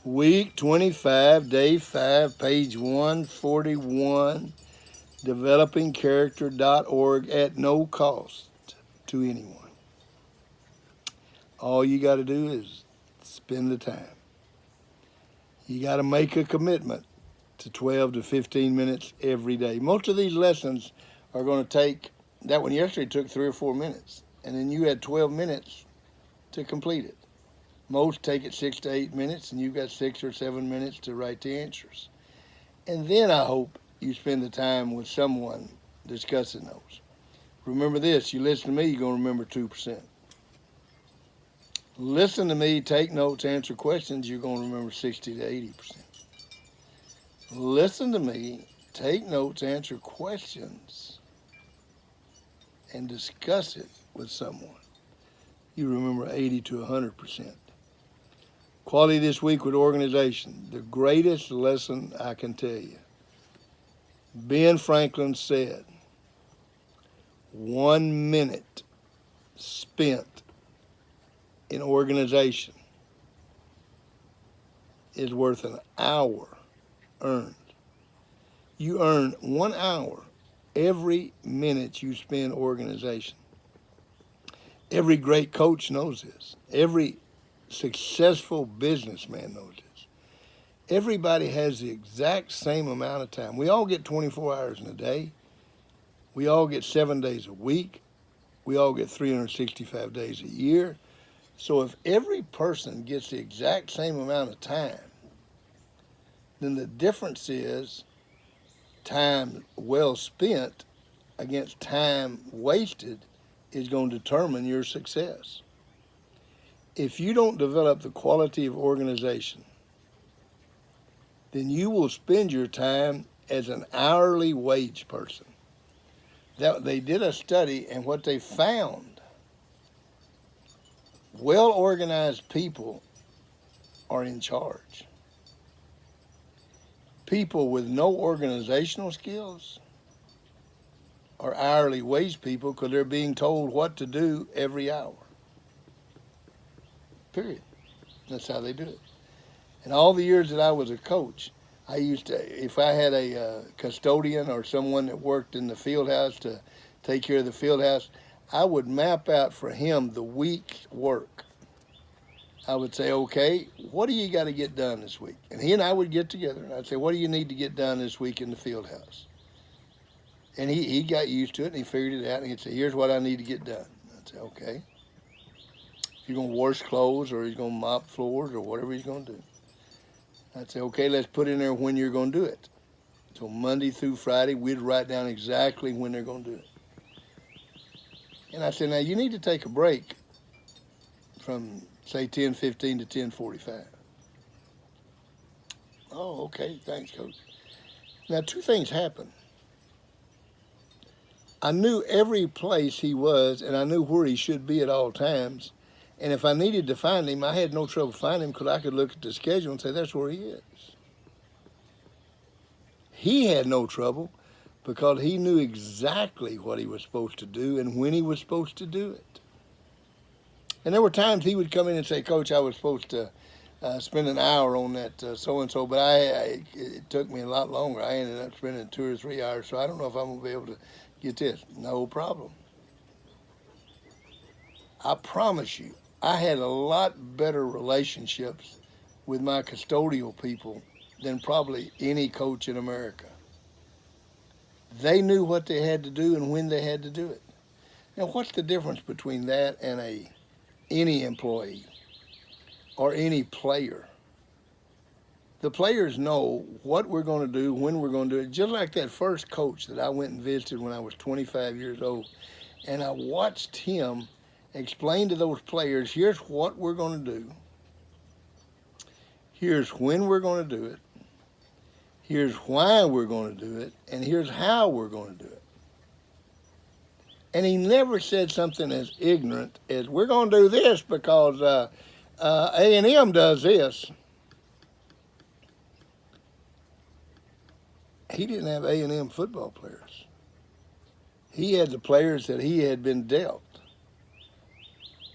Week 25, day 5, page 141, developingcharacter.org at no cost to anyone. All you got to do is spend the time. You got to make a commitment to 12 to 15 minutes every day. Most of these lessons are going to take, that one yesterday took 3 or 4 minutes, and then you had 12 minutes to complete it. Most take it 6 to 8 minutes, and you've got 6 or 7 minutes to write the answers. And then I hope you spend the time with someone discussing those. Remember this, you listen to me, you're going to remember 2%. Listen to me, take notes, answer questions, you're going to remember 60 to 80%. Listen to me, take notes, answer questions, and discuss it with someone. You remember 80 to 100%. Quality this week with organization, the greatest lesson I can tell you. Ben Franklin said, 1 minute spent in organization is worth an hour earned. You earn 1 hour every minute you spend organization. Every great coach knows this. Every successful businessman knows this. Everybody has the exact same amount of time. We all get 24 hours in a day. We all get 7 days a week. We all get 365 days a year. So if every person gets the exact same amount of time, then the difference is time well spent against time wasted is going to determine your success. If you don't develop the quality of organization, then you will spend your time as an hourly wage person. They did a study, and what they found, well-organized people are in charge. People with no organizational skills are hourly wage people because they're being told what to do every hour. Period. That's how they do it. And all the years that I was a coach, I used to, if I had a custodian or someone that worked in the field house to take care of the field house, I would map out for him the week's work. I would say, okay, what do you got to get done this week? And he and I would get together, and I'd say, what do you need to get done this week in the field house? And he got used to it, and he figured it out, and he'd say, here's what I need to get done. I'd say, okay. If you're going to wash clothes or he's going to mop floors or whatever he's going to do. I'd say, okay, let's put in there when you're going to do it. So Monday through Friday, we'd write down exactly when they're going to do it. And I said, now you need to take a break from, say, 10:15 to 10:45. Oh, okay, thanks, Coach. Now, two things happened. I knew every place he was, and I knew where he should be at all times. And if I needed to find him, I had no trouble finding him because I could look at the schedule and say, that's where he is. He had no trouble because he knew exactly what he was supposed to do and when he was supposed to do it. And there were times he would come in and say, Coach, I was supposed to spend an hour on that so-and-so, but it took me a lot longer. I ended up spending 2 or 3 hours, so I don't know if I'm going to be able to get this. No problem. I promise you, I had a lot better relationships with my custodial people than probably any coach in America. They knew what they had to do and when they had to do it. Now, what's the difference between that and any employee or any player? The players know what we're going to do, when we're going to do it. Just like that first coach that I went and visited when I was 25 years old, and I watched him explain to those players, here's what we're going to do, here's when we're going to do it, here's why we're going to do it, and here's how we're going to do it. And he never said something as ignorant as, we're going to do this because A&M does this. He didn't have A&M football players. He had the players that he had been dealt.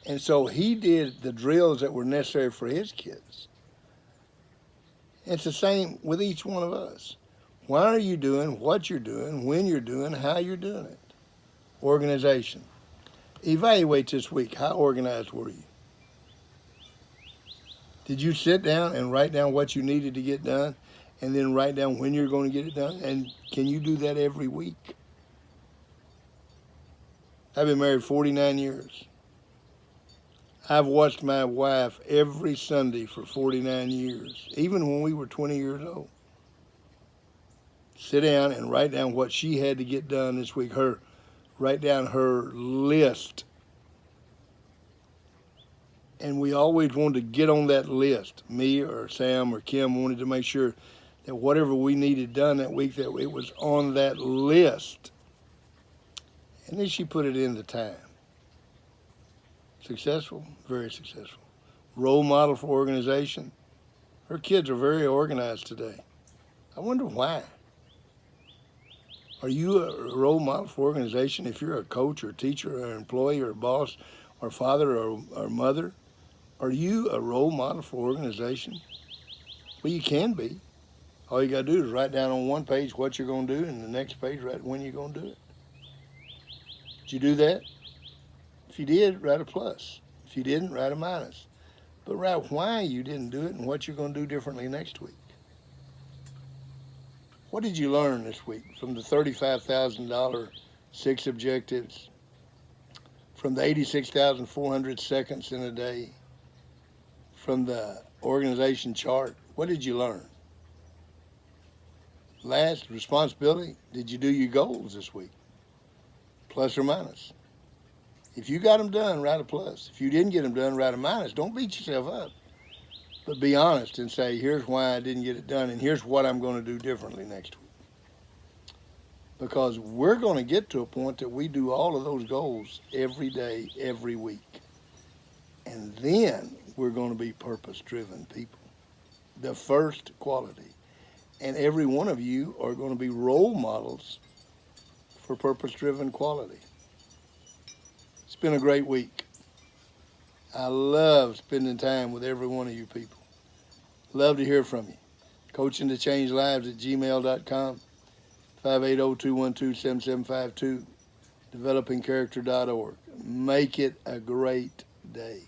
And so he did the drills that were necessary for his kids. It's the same with each one of us. Why are you doing what you're doing, when you're doing, how you're doing it? Organization. Evaluate this week. How organized were you? Did you sit down and write down what you needed to get done and then write down when you're going to get it done? And can you do that every week? I've been married 49 years. I've watched my wife every Sunday for 49 years, even when we were 20 years old. Sit down and write down what she had to get done this week. Write down her list. And we always wanted to get on that list. Me or Sam or Kim wanted to make sure that whatever we needed done that week, that it was on that list. And then she put it in the time. Successful? Very successful. Role model for organization? Her kids are very organized today. I wonder why. Are you a role model for organization if you're a coach or teacher or employee or boss or father or mother? Are you a role model for organization? Well, you can be. All you got to do is write down on one page what you're going to do and the next page write when you're going to do it. Did you do that? If you did, write a plus. If you didn't, write a minus. But write why you didn't do it and what you're going to do differently next week. What did you learn this week from the $35,000 6 objectives, from the 86,400 seconds in a day, from the organization chart? What did you learn? Last, responsibility. Did you do your goals this week? Plus or minus. If you got them done, write a plus. If you didn't get them done, write a minus. Don't beat yourself up. But be honest and say, here's why I didn't get it done, and here's what I'm going to do differently next week. Because we're going to get to a point that we do all of those goals every day, every week. And then we're going to be purpose-driven people. The first quality. And every one of you are going to be role models for purpose-driven quality. It's been a great week. I love spending time with every one of you people. Love to hear from you. coachingtochange.lives@gmail.com, 580-212-7752, developingcharacter.org. Make it a great day.